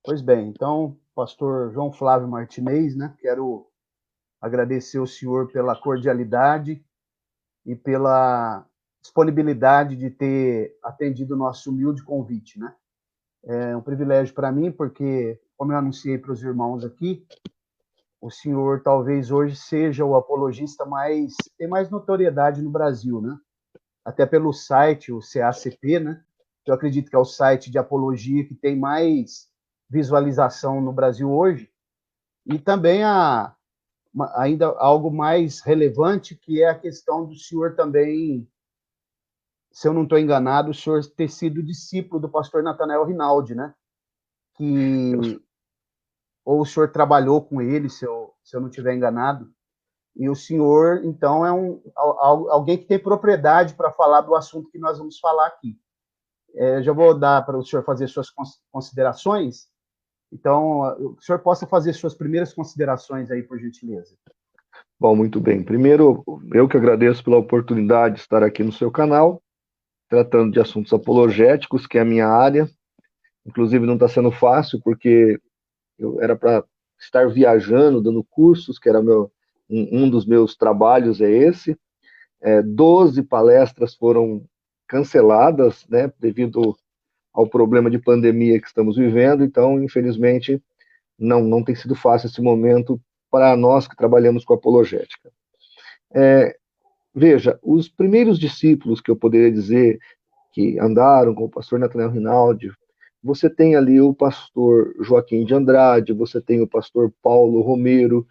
Pois bem, então, pastor João Flávio Martinez, né? Quero agradecer ao senhor pela cordialidade e pela disponibilidade de ter atendido o nosso humilde convite, né? É um privilégio para mim, porque, como eu anunciei para os irmãos aqui, o senhor talvez hoje seja o apologista tem mais notoriedade no Brasil, né? Até pelo site, o CACP, né? Eu acredito que é o site de apologia que tem mais visualização no Brasil hoje. E também ainda algo mais relevante, que é a questão do senhor também, se eu não estou enganado, o senhor ter sido discípulo do pastor Natanael Rinaldi, né? Eu, Que, ou o senhor trabalhou com ele, se eu não estiver enganado, e o senhor, então, é alguém que tem propriedade para falar do assunto que nós vamos falar aqui. Já vou dar para o senhor fazer suas considerações, então, o senhor possa fazer suas primeiras considerações aí, por gentileza. bom, muito bem. Primeiro, eu que agradeço pela oportunidade de estar aqui no seu canal, tratando de assuntos apologéticos, que é a minha área. Inclusive, não está sendo fácil, porque eu era para estar viajando, dando cursos, que era um dos meus trabalhos é esse. 12 palestras foram canceladas, né, devido ao problema de pandemia que estamos vivendo. Então, infelizmente, não tem sido fácil esse momento para nós que trabalhamos com apologética. Veja, os primeiros discípulos que eu poderia dizer que andaram com o pastor Natanael Rinaldi, você tem ali o pastor Joaquim de Andrade, você tem o pastor Paulo Romero,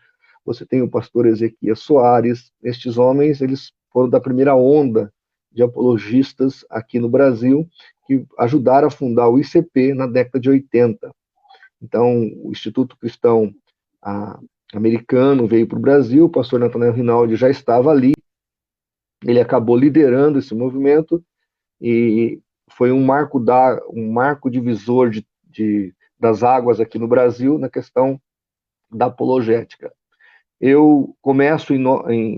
você tem o pastor Ezequias Soares. Estes homens, eles foram da primeira onda de apologistas aqui no Brasil, que ajudaram a fundar o ICP na década de 80. Então, o Instituto Cristão Americano veio para o Brasil, o pastor Natanael Rinaldi já estava ali, ele acabou liderando esse movimento e foi um marco divisor das águas aqui no Brasil na questão da apologética. Eu começo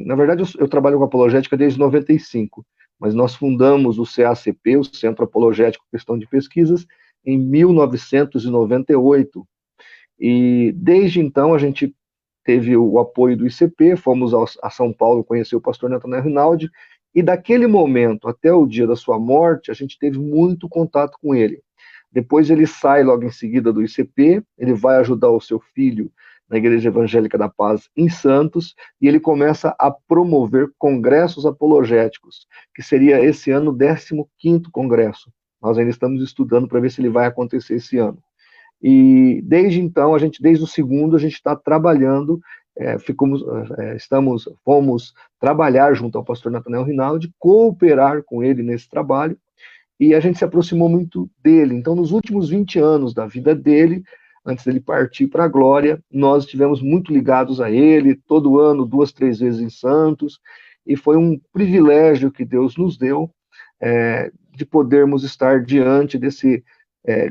na verdade, eu trabalho com apologética desde 95, mas nós fundamos o CACP, o Centro Apologético Questão de Pesquisas, em 1998. E desde então a gente teve o apoio do ICP, fomos a São Paulo conhecer o pastor Natanael Rinaldi, e daquele momento até o dia da sua morte, a gente teve muito contato com ele. Depois ele sai logo em seguida do ICP, ele vai ajudar o seu filho na Igreja Evangélica da Paz em Santos, e ele começa a promover congressos apologéticos, que seria esse ano o 15º congresso. Nós ainda estamos estudando para ver se ele vai acontecer esse ano. E desde então, desde o segundo, a gente está trabalhando, fomos trabalhar junto ao pastor Natanael Rinaldi, cooperar com ele nesse trabalho, e a gente se aproximou muito dele. Então, nos últimos 20 anos da vida dele, antes dele partir para a glória, nós estivemos muito ligados a ele, todo ano, 2, 3 vezes em Santos, e foi um privilégio que Deus nos deu, de podermos estar diante desse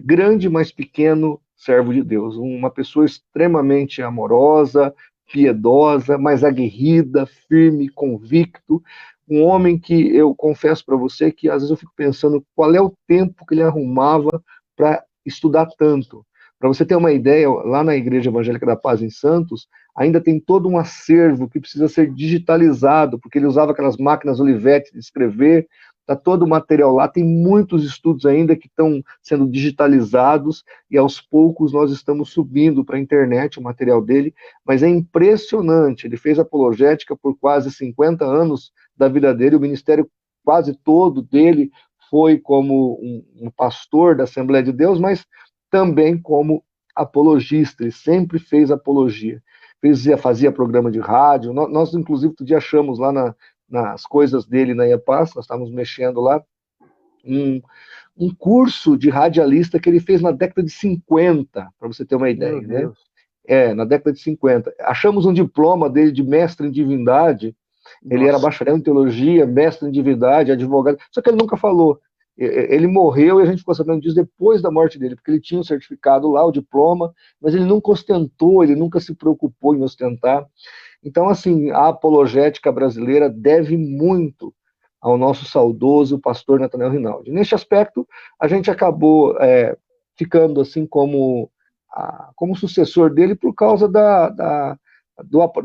grande, mas pequeno servo de Deus, uma pessoa extremamente amorosa, piedosa, mas aguerrida, firme, convicto, um homem que eu confesso para você que às vezes eu fico pensando qual é o tempo que ele arrumava para estudar tanto. Para você ter uma ideia, lá na Igreja Evangélica da Paz em Santos, ainda tem todo um acervo que precisa ser digitalizado, porque ele usava aquelas máquinas Olivetti de escrever. Está todo o material lá, tem muitos estudos ainda que estão sendo digitalizados e aos poucos nós estamos subindo para a internet o material dele, mas é impressionante, ele fez apologética por quase 50 anos da vida dele, o ministério quase todo dele foi como um pastor da Assembleia de Deus, mas também como apologista, ele sempre fez apologia, fazia programa de rádio, nós inclusive outro dia achamos lá nas coisas dele na IEPAS, nós estávamos mexendo lá, um, um curso de radialista que ele fez na década de 50, para você ter uma Meu ideia, né? Deus. Na década de 50. Achamos um diploma dele de mestre em divindade, ele era Nossa. bacharel em teologia, mestre em divindade, advogado, só que ele nunca falou. Ele morreu e a gente ficou sabendo disso depois da morte dele, porque ele tinha o certificado lá, o diploma, mas ele nunca ostentou, ele nunca se preocupou em ostentar. Então, assim, a apologética brasileira deve muito ao nosso saudoso pastor Natanael Rinaldi. Neste aspecto, a gente acabou ficando assim como como sucessor dele por causa da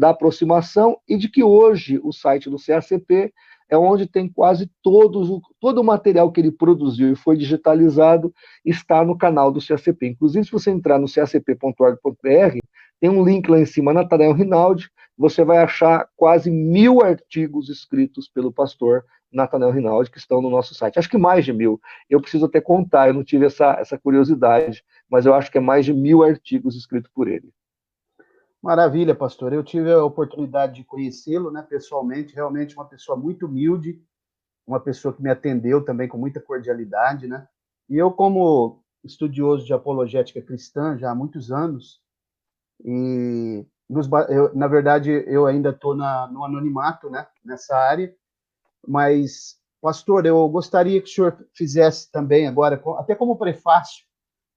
aproximação e de que hoje o site do CACP é onde tem quase todo o material que ele produziu e foi digitalizado está no canal do CACP. Inclusive, se você entrar no cacp.org.br, tem um link lá em cima, Natanael Rinaldi, você vai achar quase 1000 artigos escritos pelo pastor Natanael Rinaldi, que estão no nosso site. Acho que mais de 1000. Eu preciso até contar, eu não tive essa curiosidade, mas eu acho que é mais de 1000 artigos escritos por ele. Maravilha, pastor. Eu tive a oportunidade de conhecê-lo, né, pessoalmente, realmente uma pessoa muito humilde, uma pessoa que me atendeu também com muita cordialidade, né? E eu, como estudioso de apologética cristã já há muitos anos, e na verdade eu ainda estou no anonimato, né, nessa área, mas, pastor, eu gostaria que o senhor fizesse também agora, até como prefácio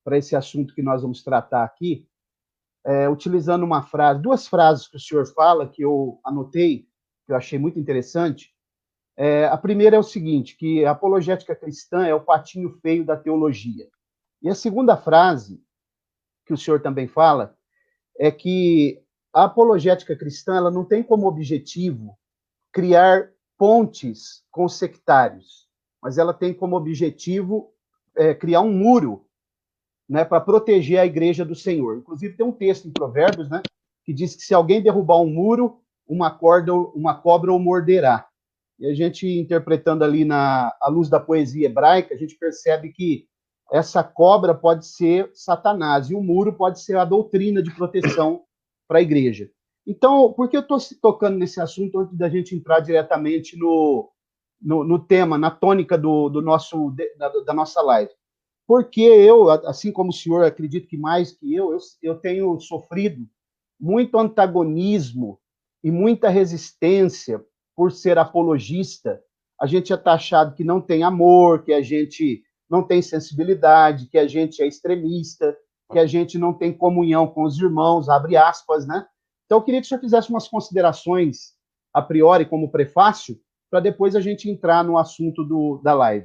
para esse assunto que nós vamos tratar aqui, utilizando uma frase, duas frases que o senhor fala, que eu anotei, que eu achei muito interessante. A primeira é o seguinte, que a apologética cristã é o patinho feio da teologia. E a segunda frase, que o senhor também fala, é que a apologética cristã ela não tem como objetivo criar pontes com os sectários, mas ela tem como objetivo criar um muro, né, para proteger a igreja do Senhor. Inclusive, tem um texto em Provérbios, né, que diz que se alguém derrubar um muro, uma cobra o morderá. E a gente, interpretando ali à luz da poesia hebraica, a gente percebe que essa cobra pode ser Satanás e o muro pode ser a doutrina de proteção para a igreja. Então, por que eu estou tocando nesse assunto antes da gente entrar diretamente no tema, na tônica da nossa live? Porque eu, assim como o senhor, acredito que mais que eu tenho sofrido muito antagonismo e muita resistência por ser apologista. A gente é taxado que não tem amor, que a gente não tem sensibilidade, que a gente é extremista, que a gente não tem comunhão com os irmãos, abre aspas, né? Então, eu queria que o senhor fizesse umas considerações a priori, como prefácio, para depois a gente entrar no assunto da live.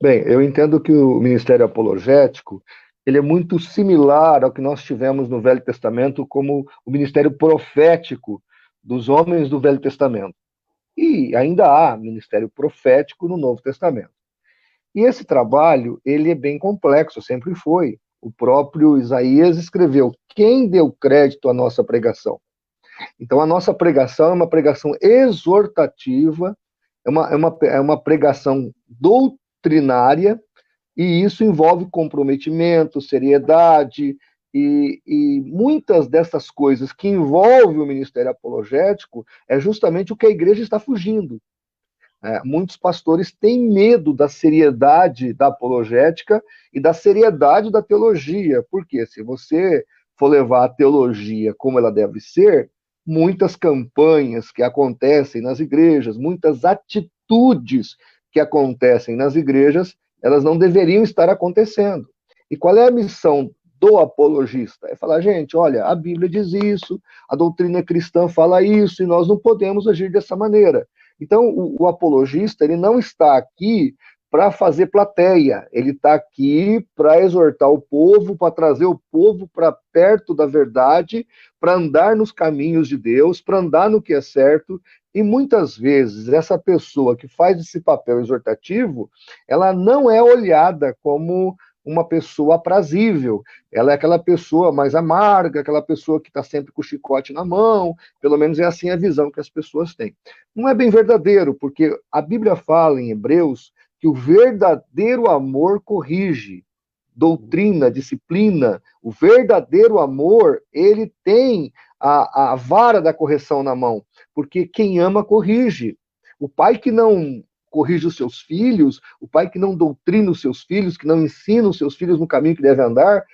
Bem, eu entendo que o ministério apologético ele é muito similar ao que nós tivemos no Velho Testamento como o ministério profético dos homens do Velho Testamento. E ainda há ministério profético no Novo Testamento. E esse trabalho, ele é bem complexo, sempre foi. O próprio Isaías escreveu: quem deu crédito à nossa pregação? Então, a nossa pregação é uma pregação exortativa, é uma pregação doutrinária, e isso envolve comprometimento, seriedade, e muitas dessas coisas que envolvem o ministério apologético é justamente o que a igreja está fugindo. Muitos pastores têm medo da seriedade da apologética e da seriedade da teologia, porque se você for levar a teologia como ela deve ser, muitas campanhas que acontecem nas igrejas, muitas atitudes que acontecem nas igrejas, elas não deveriam estar acontecendo. E qual é a missão do apologista? É falar, gente, olha, a Bíblia diz isso, a doutrina cristã fala isso, e nós não podemos agir dessa maneira. Então, o apologista, ele não está aqui para fazer plateia, ele está aqui para exortar o povo, para trazer o povo para perto da verdade, para andar nos caminhos de Deus, para andar no que é certo, e muitas vezes essa pessoa que faz esse papel exortativo, ela não é olhada como uma pessoa aprazível, ela é aquela pessoa mais amarga, aquela pessoa que está sempre com o chicote na mão, pelo menos é assim a visão que as pessoas têm. Não é bem verdadeiro, porque a Bíblia fala em Hebreus que o verdadeiro amor corrige, doutrina, disciplina, o verdadeiro amor, ele tem a vara da correção na mão, porque quem ama corrige. O pai que não corrige os seus filhos, o pai que não doutrina os seus filhos, que não ensina os seus filhos no caminho que deve andar,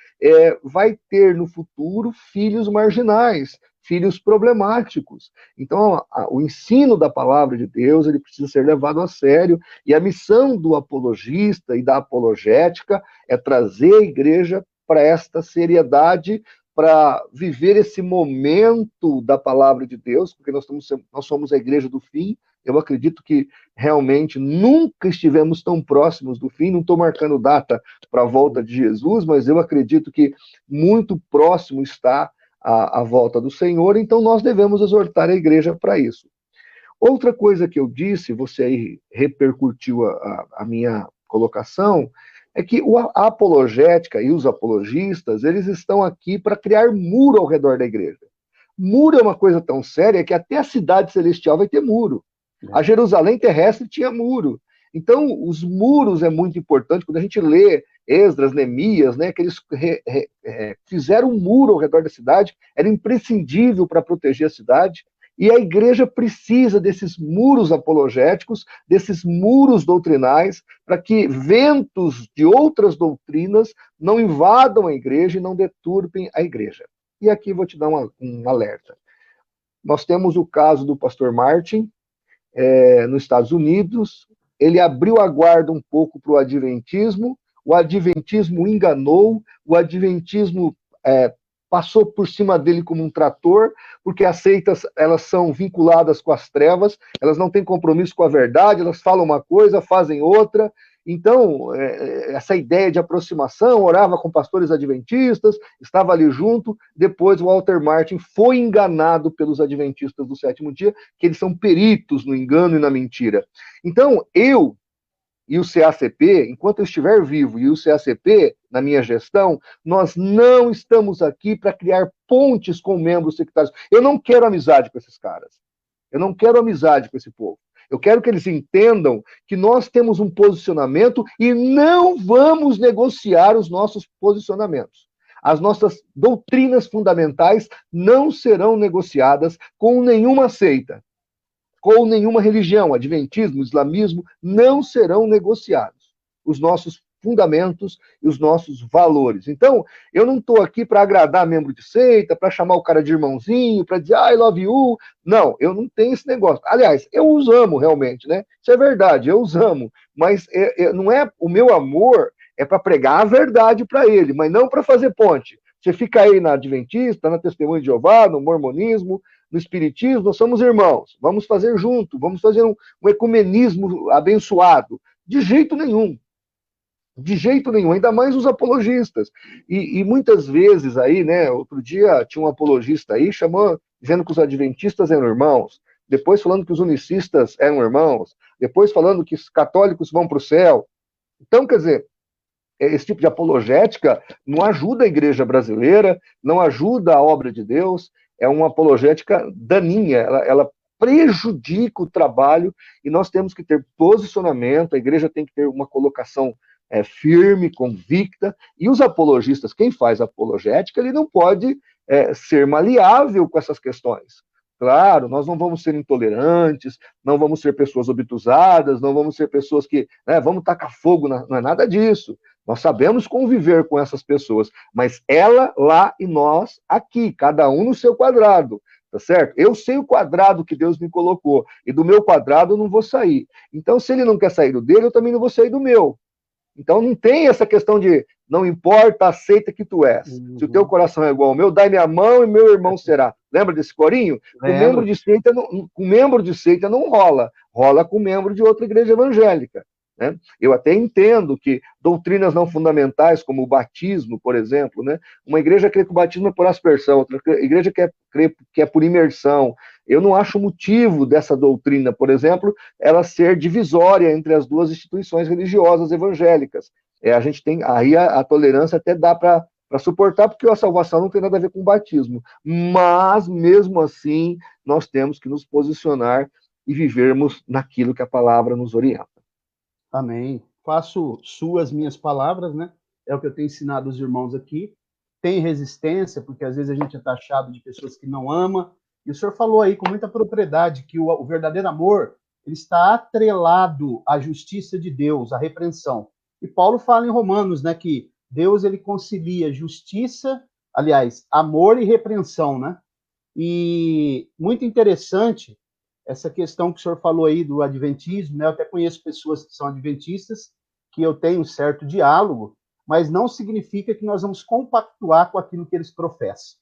vai ter no futuro filhos marginais, filhos problemáticos. Então, o ensino da palavra de Deus, ele precisa ser levado a sério, e a missão do apologista e da apologética é trazer a igreja para esta seriedade, para viver esse momento da palavra de Deus, porque nós somos a igreja do fim, Eu acredito que realmente nunca estivemos tão próximos do fim. Não estou marcando data para a volta de Jesus, mas eu acredito que muito próximo está a volta do Senhor, então nós devemos exortar a igreja para isso. Outra coisa que eu disse, você aí repercutiu a minha colocação, é que a apologética e os apologistas, eles estão aqui para criar muro ao redor da igreja. Muro é uma coisa tão séria que até a cidade celestial vai ter muro. A Jerusalém terrestre tinha muro. Então, os muros é muito importante. Quando a gente lê Esdras, Neemias, né, que eles fizeram um muro ao redor da cidade, era imprescindível para proteger a cidade. E a igreja precisa desses muros apologéticos, desses muros doutrinais, para que ventos de outras doutrinas não invadam a igreja e não deturpem a igreja. E aqui vou te dar um alerta. Nós temos o caso do pastor Martin, nos Estados Unidos. Ele abriu a guarda um pouco para o adventismo enganou, o adventismo passou por cima dele como um trator, porque as seitas, elas são vinculadas com as trevas, elas não têm compromisso com a verdade, elas falam uma coisa, fazem outra. Então, essa ideia de aproximação, orava com pastores adventistas, estava ali junto. Depois, o Walter Martin foi enganado pelos adventistas do sétimo dia, que eles são peritos no engano e na mentira. Então, eu e o CACP, enquanto eu estiver vivo, e o CACP, na minha gestão, nós não estamos aqui para criar pontes com membros sectários. Eu não quero amizade com esses caras. Eu não quero amizade com esse povo. Eu quero que eles entendam que nós temos um posicionamento e não vamos negociar os nossos posicionamentos. As nossas doutrinas fundamentais não serão negociadas com nenhuma seita, com nenhuma religião. Adventismo, islamismo, não serão negociados. Os nossos fundamentos e os nossos valores. Então, eu não estou aqui para agradar membro de seita, para chamar o cara de irmãozinho, para dizer, I love you. Não, eu não tenho esse negócio. Aliás, eu os amo realmente, né? Isso é verdade, eu os amo. Mas não é o meu amor, é para pregar a verdade para ele, mas não para fazer ponte. Você fica aí na Adventista, na Testemunha de Jeová, no Mormonismo, no Espiritismo, nós somos irmãos. Vamos fazer junto, vamos fazer um ecumenismo abençoado. De jeito nenhum. De jeito nenhum, ainda mais os apologistas. E muitas vezes aí, né, outro dia tinha um apologista aí dizendo que os adventistas eram irmãos, depois falando que os unicistas eram irmãos, depois falando que os católicos vão para o céu. Então, quer dizer, esse tipo de apologética não ajuda a igreja brasileira, não ajuda a obra de Deus, é uma apologética daninha, ela prejudica o trabalho e nós temos que ter posicionamento, a igreja tem que ter uma colocação firme, convicta, e os apologistas, quem faz apologética, ele não pode ser maleável com essas questões. Claro, nós não vamos ser intolerantes, não vamos ser pessoas obtusadas, não vamos ser pessoas que vamos tacar fogo, não é nada disso. Nós sabemos conviver com essas pessoas, mas ela lá e nós aqui, cada um no seu quadrado, tá certo? Eu sei o quadrado que Deus me colocou, e do meu quadrado eu não vou sair. Então, se ele não quer sair do dele, eu também não vou sair do meu. Então, não tem essa questão de não importa, aceita que tu és. Uhum. Se o teu coração é igual ao meu, dai minha mão e meu irmão será. Lembra desse corinho? Com membro de seita não rola. Rola com membro de outra igreja evangélica. Né? Eu até entendo que doutrinas não fundamentais, como o batismo, por exemplo, né? Uma igreja crê que o batismo é por aspersão, outra igreja crê que é por imersão. Eu não acho motivo dessa doutrina, por exemplo, ela ser divisória entre as duas instituições religiosas evangélicas. A gente tem, aí a tolerância até dá para suportar, porque a salvação não tem nada a ver com o batismo. Mas, mesmo assim, nós temos que nos posicionar e vivermos naquilo que a palavra nos orienta. Amém. Faço suas minhas palavras, né? É o que eu tenho ensinado os irmãos aqui. Tem resistência, porque às vezes a gente é taxado de pessoas que não ama. E o senhor falou aí com muita propriedade que o verdadeiro amor ele está atrelado à justiça de Deus, à repreensão. E Paulo fala em Romanos, né, que Deus ele concilia justiça, aliás, amor e repreensão, né? E muito interessante essa questão que o senhor falou aí do adventismo, né? Eu até conheço pessoas que são adventistas, que eu tenho um certo diálogo, mas não significa que nós vamos compactuar com aquilo que eles professam.